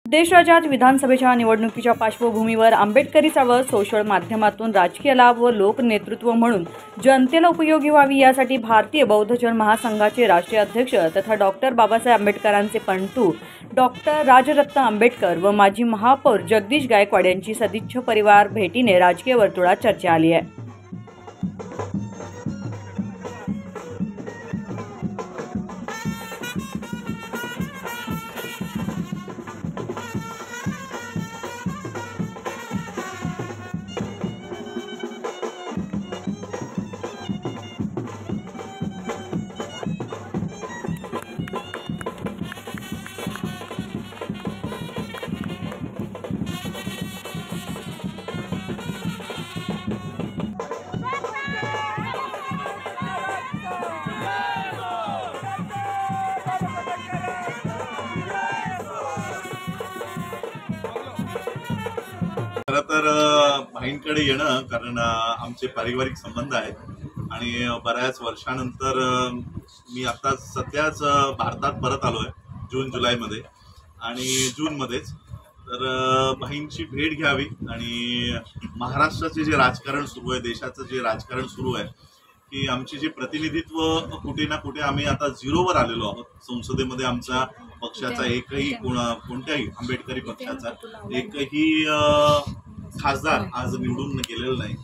देशराज्यात विधानसभेच्या निवडणुकीच्या पार्श्वभूमीवर आंबेडकरी चळवळ सोशल माध्यमातून राजकीय लाभ व लोकनेतृत्व म्हणून जनतेला उपयोगी व्हावी यासाठी भारतीय बौद्ध जन महासंघाचे राष्ट्रीय अध्यक्ष तथा डॉक्टर बाबासाहेब आंबेडकरांचे पणतू डॉक्टर राजरत्न आंबेडकर व माजी महापौर जगदीश गायकवाड यांची सदिच्छा परिवार भेटीने राजकीय वर्तुळात चर्चा आली आहे। खरं तर भाईंकडे येणं कारण आमचे पारिवारिक संबंध आहेत आणि बऱ्याच वर्षानंतर मी आता सध्याच भारतात परत आलोय जून जुलैमध्ये आणि जूनमध्येच। तर भाईंची भेट घ्यावी आणि महाराष्ट्राचे जे राजकारण सुरू आहे, देशाचं जे राजकारण सुरू आहे की आमचे जे प्रतिनिधित्व कुठे ना कुठे आम्ही आता झिरोवर आलेलो आहोत। संसदेमध्ये आमचा पक्षाचा एकही कोणत्याही आंबेडकरी पक्षाचा एकही खासदार आज निवडून गेलेला नाही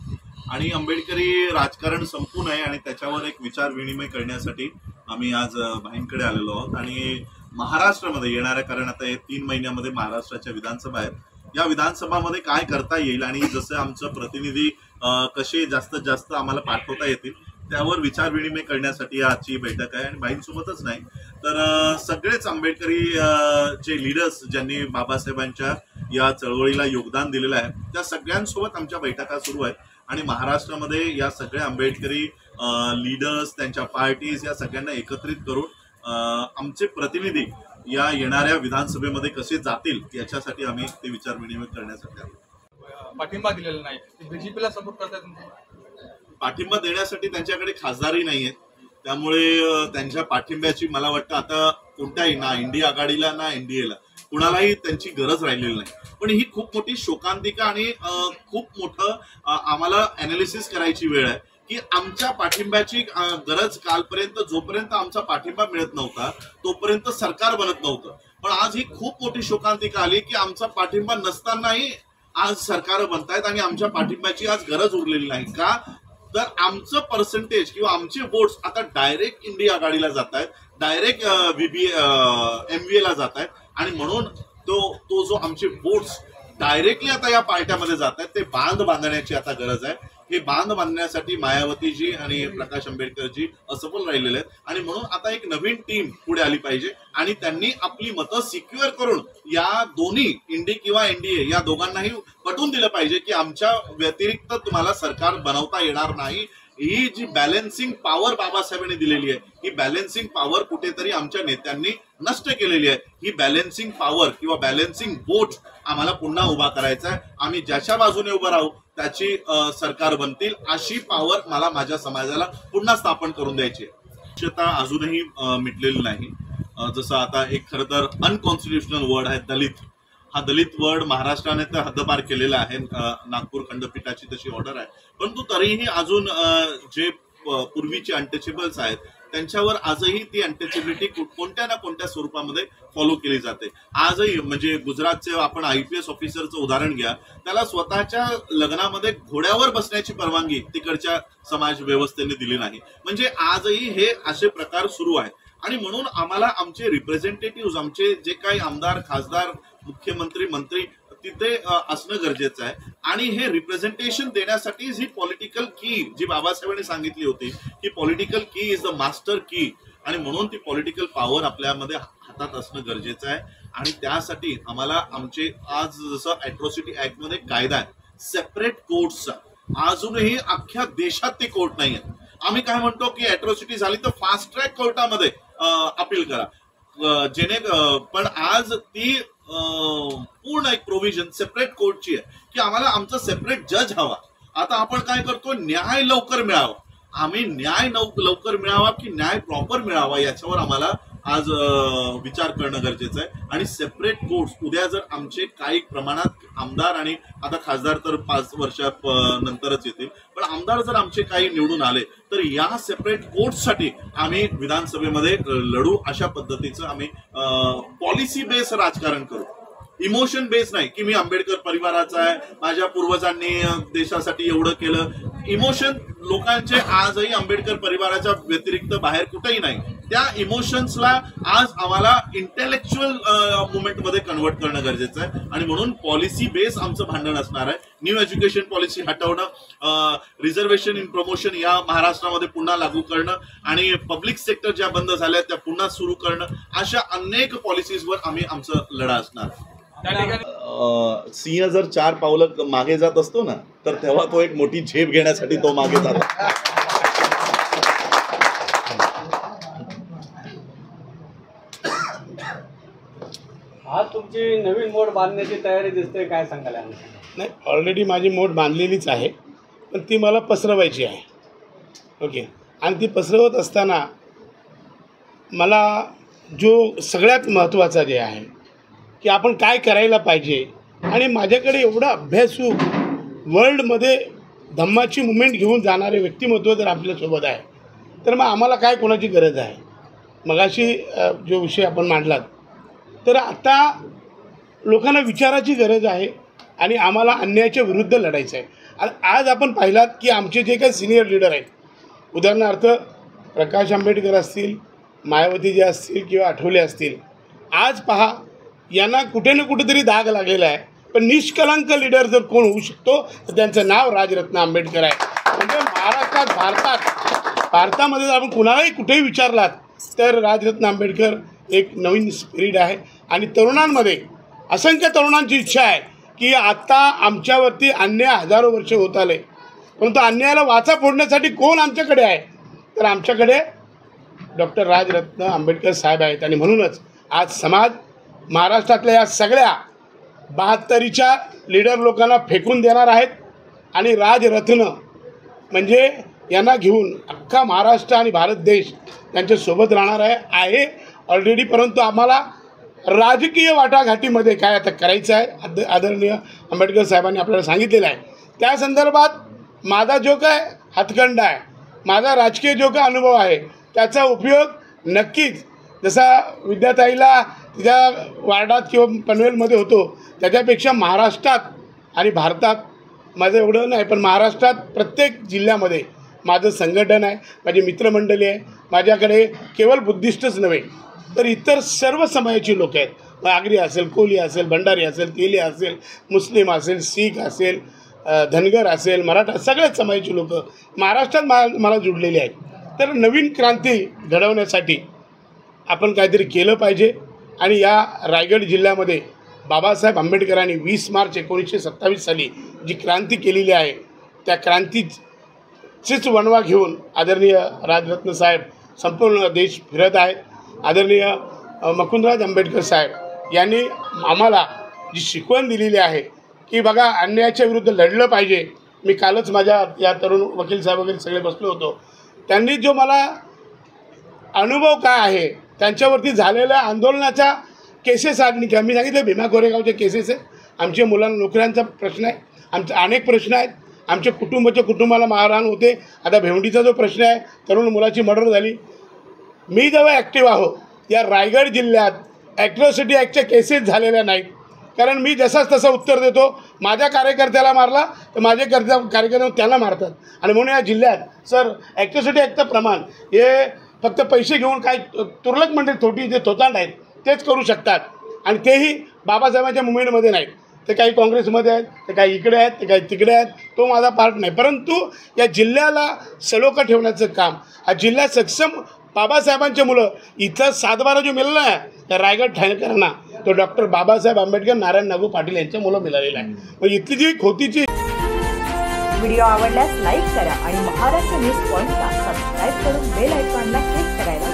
आणि आंबेडकरी राजकारण संपू नये आणि त्याच्यावर एक विचार विनिमय करण्यासाठी आम्ही आज भाईंकडे आलेलो आहोत। आणि महाराष्ट्रामध्ये येणाऱ्या, कारण आता 3 महिन्यामध्ये महाराष्ट्राच्या विधानसभा आहेत, या विधानसभामध्ये काय करता येईल आणि जसं आमचं प्रतिनिधी कसे जास्तीत जास्त आम्हाला पाठवता येतील त्यावर विचार विनिमय करण्यासाठी आजची बैठक आहे। आणि भाईंसोबतच नाही तर सगळेच आंबेडकरी जे लीडर्स ज्यांनी बाबासाहेबांच्या या चळवळीला योगदान दिलेलं आहे त्या सगळ्यांसोबत आमच्या बैठका सुरू आहेत आणि महाराष्ट्रामध्ये या सगळ्या आंबेडकरी लीडर्स, त्यांच्या पार्टीज या सगळ्यांना एकत्रित करून आमचे प्रतिनिधी या येणाऱ्या विधानसभेमध्ये कसे जातील याच्यासाठी आम्ही ते विचार विनिमय करण्यासाठी आलो। पाठिंबा दिलेला नाही, बीजेपीला सपोर्ट करतात। पाठिंबा देण्यासाठी त्यांच्याकडे खासदारही नाहीये, त्यामुळे त्यांच्या पाठिंब्याची मला वाटतं आता कोणत्याही ना इंडिया आघाडीला ना एनडीएला कुणालाही त्यांची गरज राहिलेली नाही। पण ही खूप मोठी शोकांतिका आणि खूप मोठं आम्हाला अनालिसिस करायची वेळ आहे की आमच्या पाठिंब्याची गरज कालपर्यंत जोपर्यंत आमचा पाठिंबा मिळत नव्हता तोपर्यंत सरकार बनत नव्हतं, पण आज ही खूप मोठी शोकांतिका आली की आमचा पाठिंबा नसतानाही आज सरकार बनतायत आणि आमच्या पाठिंब्याची आज गरज उरलेली नाही। का तर आमचं पर्सेंटेज किंवा आमचे वोट्स आता डायरेक्ट इंडिया आघाडीला जात आहेत, डायरेक्ट MVA ला जात आहेत आणि म्हणून तो जो आमचे वोट्स डायरेक्टली आता या पार्ट्यामध्ये जात आहेत ते बांध बांधण्याची आता गरज आहे। हे बांध बांधण्यासाठी मायावतीजी आणि प्रकाश आंबेडकरजी असफल राहिलेले आहेत आणि म्हणून आता एक नवीन टीम पुढे आली पाहिजे आणि त्यांनी आपली मतं सिक्युअर करून या दोन्ही इंडी किंवा एनडीए या दोघांनाही पटवून दिलं पाहिजे की आमच्या व्यतिरिक्त तुम्हाला सरकार बनवता येणार नाही। ही जी बॅलन्सिंग पॉवर बाबासाहेबांनी दिलेली आहे ही बॅलन्सिंग पॉवर कुठेतरी आमच्या नेत्यांनी नष्ट केलेली आहे। ही बॅलन्सिंग पॉवर किंवा बॅलन्सिंग वोट आम्हाला पुन्हा उभा करायचा आहे। आम्ही ज्याच्या बाजूने उभं राहू त्याची सरकार बनतील अशी पॉवर मला माझ्या समाजाला पुन्हा स्थापन करून द्यायची आहे। अजूनही मिटलेली नाही। जसं आता एक खरं तर अनकॉन्स्टिट्युशनल वर्ड आहे दलित, हा दलित वर्ड महाराष्ट्राने तर हद्दपार केलेला आहे, नागपूर खंडपीठाची तशी ऑर्डर आहे, परंतु तरीही अजून जे पूर्वीचे अनटचेबल्स आहेत त्यांच्यावर आजही ती अनटचेबिलिटी कोणत्या ना कोणत्या स्वरूपामध्ये फॉलो केली जाते। आजही म्हणजे गुजरातचे आपण IPS ऑफिसरचं उदाहरण घ्या, त्याला स्वतःच्या लग्नामध्ये घोड्यावर बसण्याची परवानगी तिकडच्या समाज व्यवस्थेने दिली नाही। म्हणजे आजही हे असे प्रकार सुरू आहेत आणि म्हणून आम्हाला आमचे रिप्रेझेंटेटिव्ह, आमचे जे काही आमदार, खासदार, मुख्यमंत्री, मंत्री तिथे असणं गरजेचं आहे आणि हे रिप्रेझेंटेशन देण्यासाठी ही पॉलिटिकल की जी बाबासाहेबांनी सांगितली होती की पॉलिटिकल की इज द मास्टर की, आणि म्हणून ती पॉलिटिकल पॉवर आपल्यामध्ये हातात असणं गरजेचं आहे। आणि त्यासाठी आम्हाला आमचे आज जसं अॅट्रॉसिटी ऍक्ट मध्ये कायदा आहे सेपरेट कोर्ट्सचा, अजूनही अख्ख्या देशात ते कोर्ट नाही आहेत। आम्ही काय म्हणतो की अॅट्रॉसिटी झाली तर फास्ट ट्रॅक कोर्टामध्ये अपील करा, पण आज ती पूर्ण एक प्रोव्हिजन सेपरेट कोर्टची आहे की आम्हाला आमचा सेपरेट जज हवा। आता आपण काय करतो, न्याय लवकर मिळावा, आम्ही न्याय लवकर मिळावा की न्याय प्रॉपर मिळावा याच्यावर आम्हाला आज विचार करणं गरजेचं आहे. आणि सेपरेट कोर्ट्स उद्या जर आमचे काही प्रमाणात आमदार, आणि आता खासदार तर 5 वर्षानंतरच येतील, पण आमदार जर आमचे काही निवडून आले तर या सेपरेट कोर्ट्ससाठी आम्ही विधानसभेमध्ये लढू. अशा पद्धतीचं आम्ही पॉलिसी बेस राजकारण करू, इमोशन बेस नाही की मी आंबेडकर परिवाराचा आहे, माझ्या पूर्वजांनी देशासाठी एवढं केलं. इमोशन लोकांचे आजही आंबेडकर परिवाराच्या व्यतिरिक्त बाहेर कुठेही नाही. त्या इमोशन्सला आज आम्हाला इंटेलेक्च्युअल मुवमेंटमध्ये कन्व्हर्ट करणं गरजेचं आहे. आणि म्हणून पॉलिसी बेस आमचं भांडण असणार आहे. न्यू एज्युकेशन पॉलिसी हटवणं, रिझर्वेशन इन प्रमोशन या महाराष्ट्रामध्ये पुन्हा लागू करणं, आणि पब्लिक सेक्टर ज्या बंद झाल्या त्या पुन्हा सुरू करणं, अशा अनेक पॉलिसीजवर आम्ही आमचं लढा असणार. त्या ठिकाणी सिंह जर 4 पावलं मागे जात असतो ना, तर तेव्हा तो एक मोठी झेप घेण्यासाठी तो मागे जातो. आज तुमची नवीन मोड बांधण्याची तयारी दिसते, काय सांगाल? नाही, ऑलरेडी माझी मोड बांधलेलीच आहे, पण ती मला पसरवायची आहे. ओके. आणि ती पसरवत असताना मला जो सगळ्यात महत्त्वाचा जे आहे की आपण काय करायला पाहिजे, आणि माझ्याकडे एवढा अभ्यासू वर्ल्डमध्ये धम्माची मुवमेंट घेऊन जाणारे व्यक्तिमत्व जर आपल्यासोबत आहे, तर मग आम्हाला काय कोणाची गरज आहे. मगाशी जो विषय आपण मांडलात, तर आता लोकांना विचाराची गरज आहे आणि आम्हाला अन्यायाच्या विरुद्ध लढायचं आहे. आणि आज आपण पाहिलात की आमचे जे काही सिनियर लीडर आहेत, उदाहरणार्थ प्रकाश आंबेडकर असतील, मायावती जे असतील किंवा आठवले असतील, आज पहा यांना कुठे ना कुठेतरी दाग लागलेला आहे. पण निष्कलंक लीडर जर कोण होऊ शकतो तर त्यांचं नाव राजरत्न आंबेडकर आहे. म्हणजे भारतामध्ये जर आपण कुणालाही कुठेही विचारलात तर राजरत्न आंबेडकर एक नवीन स्पिरिट आहे. आणि तरुणांमध्ये असंख्य तरुणांची इच्छा आहे की आत्ता आमच्यावरती अन्याय हजारो वर्ष होत आले, परंतु अन्यायाला वाचा फोडण्यासाठी कोण आमच्याकडे आहे, तर आमच्याकडे डॉक्टर राजरत्न आंबेडकर साहेब आहेत. आणि म्हणूनच आज समाज महाराष्ट्रातल्या या सगळ्या 72च्या लीडर लोकांना फेकून देणार आहेत, आणि राजरत्न म्हणजे यांना घेऊन अख्खा महाराष्ट्र आणि भारत देश त्यांच्यासोबत राहणार आहे ऑलरेडी. परंतु आम्हाला राजकीय वाटाघाटीमध्ये काय आता करायचं आहे, आदरणीय आंबेडकर साहेबांनी आपल्याला सांगितलेलं आहे. त्या संदर्भात माझा जो काय हातखंडा आहे, माझा राजकीय जो काय अनुभव आहे, त्याचा उपयोग नक्कीच जसा विद्याताईला तिच्या वार्डात किंवा पनवेलमध्ये होतो त्याच्यापेक्षा महाराष्ट्रात आणि भारतात माझं एवढं नाही, पण महाराष्ट्रात प्रत्येक जिल्ह्यामध्ये माझं संघटन आहे, माझी मित्रमंडळी आहे. माझ्याकडे केवळ बुद्धिस्टच नव्हे तर इतर सर्व समाजाची लोक आहेत. मग आगरी असेल, कोली असेल, भंडारी असेल, तेली असेल, मुस्लिम असेल, शीख असेल, धनगर असेल, मराठा, सगळ्याच समाजाची लोक महाराष्ट्रात मला जुडलेली आहेत. तर नवीन क्रांती घडवण्यासाठी आपण काहीतरी केलं पाहिजे. आणि या रायगड जिल्ह्यामध्ये बाबासाहेब आंबेडकरांनी 20 मार्च 1927 साली जी क्रांती केलेली आहे, त्या क्रांतीचीच वणवा घेऊन आदरणीय राजरत्न साहेब संपूर्ण देश फिरत आहेत. आदरणीय मुकुंदराज आंबेडकर साहेब यांनी आम्हाला जी शिकवण दिलेली आहे की बघा अन्यायाच्या विरुद्ध लढलं पाहिजे. मी कालच माझ्या या तरुण वकील साहेब वगैरे सगळे बसलो होतो, त्यांनी जो मला अनुभव काय आहे त्यांच्यावरती झालेल्या आंदोलनाच्या केसेस आणि मी सांगितलं भीमा कोरेगावचे केसेस आहे, आमच्या मुलांना नोकऱ्यांचा प्रश्न आहे, आमचे अनेक प्रश्न आहेत, आमच्या कुटुंबाला मारहाण होते. आता भेवंडीचा जो प्रश्न आहे, तरुण मुलाची मर्डर झाली. मी जेव्हा ॲक्टिव्ह आहो या रायगड जिल्ह्यात ॲट्रॉसिटी ॲक्टच्या केसेस झालेल्या नाहीत, कारण मी जसाच तसं उत्तर देतो. माझ्या कार्यकर्त्याला मारला तर माझे कार्यकर्ते त्याला मारतात. आणि म्हणून या जिल्ह्यात सर ॲट्रॉसिटी ॲक्टचं प्रमाण हे फक्त पैसे घेऊन काही तुरळक मंडळी थोटी जे थोतांड आहेत तेच करू शकतात, आणि तेही बाबासाहेबांच्या मुवमेंटमध्ये नाहीत. ते काही काँग्रेसमध्ये आहेत, ते काही इकडे आहेत, ते काही तिकडे आहेत, तो माझा पार्ट नाही. परंतु या जिल्ह्याला सलोखा ठेवण्याचं काम, हा जिल्हा सक्षम बाबासाहेबांचे मुलं इथं 7-12 जो मिळाला आहे त्या रायगड ठाणेकरांना, तो डॉक्टर बाबासाहेब आंबेडकर नारायण नागू पाटील यांच्या मुलं मिळालेलं आहे. मग इथली जी खोतीची. व्हिडिओ आवडल्यास लाईक करा आणि महाराष्ट्र न्यूज पॉइंटला सबस्क्राईब करून बेल आयकॉनला क्लिक करायला